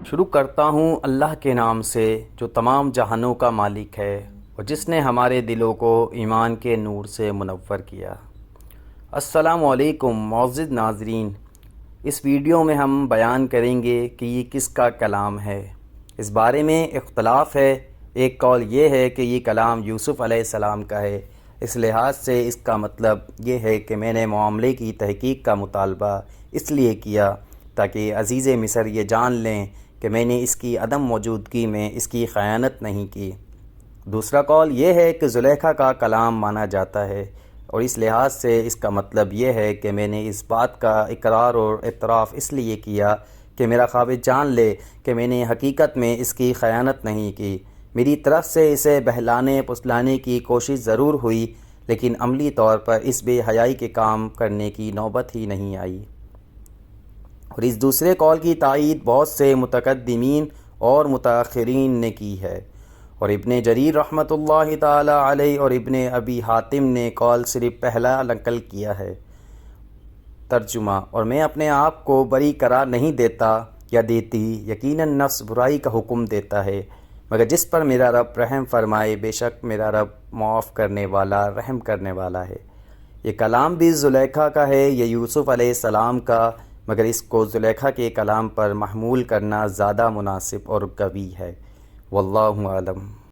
شروع کرتا ہوں اللہ کے نام سے جو تمام جہانوں کا مالک ہے اور جس نے ہمارے دلوں کو ایمان کے نور سے منور کیا۔ السلام علیکم معزز ناظرین، اس ویڈیو میں ہم بیان کریں گے کہ یہ کس کا کلام ہے۔ اس بارے میں اختلاف ہے۔ ایک قول یہ ہے کہ یہ کلام یوسف علیہ السلام کا ہے۔ اس لحاظ سے اس کا مطلب یہ ہے کہ میں نے معاملے کی تحقیق کا مطالبہ اس لیے کیا تاکہ عزیز مصر یہ جان لیں کہ میں نے اس کی عدم موجودگی میں اس کی خیانت نہیں کی۔ دوسرا قول یہ ہے کہ زلیخا کا کلام مانا جاتا ہے، اور اس لحاظ سے اس کا مطلب یہ ہے کہ میں نے اس بات کا اقرار اور اعتراف اس لیے کیا کہ میرا خاوند جان لے کہ میں نے حقیقت میں اس کی خیانت نہیں کی۔ میری طرف سے اسے بہلانے پسلانے کی کوشش ضرور ہوئی، لیکن عملی طور پر اس بے حیائی کے کام کرنے کی نوبت ہی نہیں آئی۔ اور اس دوسرے قول کی تائید بہت سے متقدمین اور متاخرین نے کی ہے، اور ابن جریر رحمۃ اللہ تعالی علیہ اور ابن ابی حاتم نے قول صرف پہلا نقل کیا ہے۔ ترجمہ: اور میں اپنے آپ کو بری قرار نہیں دیتا یا دیتی، یقیناً نفس برائی کا حکم دیتا ہے، مگر جس پر میرا رب رحم فرمائے، بے شک میرا رب معاف کرنے والا رحم کرنے والا ہے۔ یہ کلام بھی زلیخا کا ہے یا یوسف علیہ السلام کا، مگر اس کو زلیخا کے کلام پر محمول کرنا زیادہ مناسب اور قوی ہے۔ واللہ اعلم۔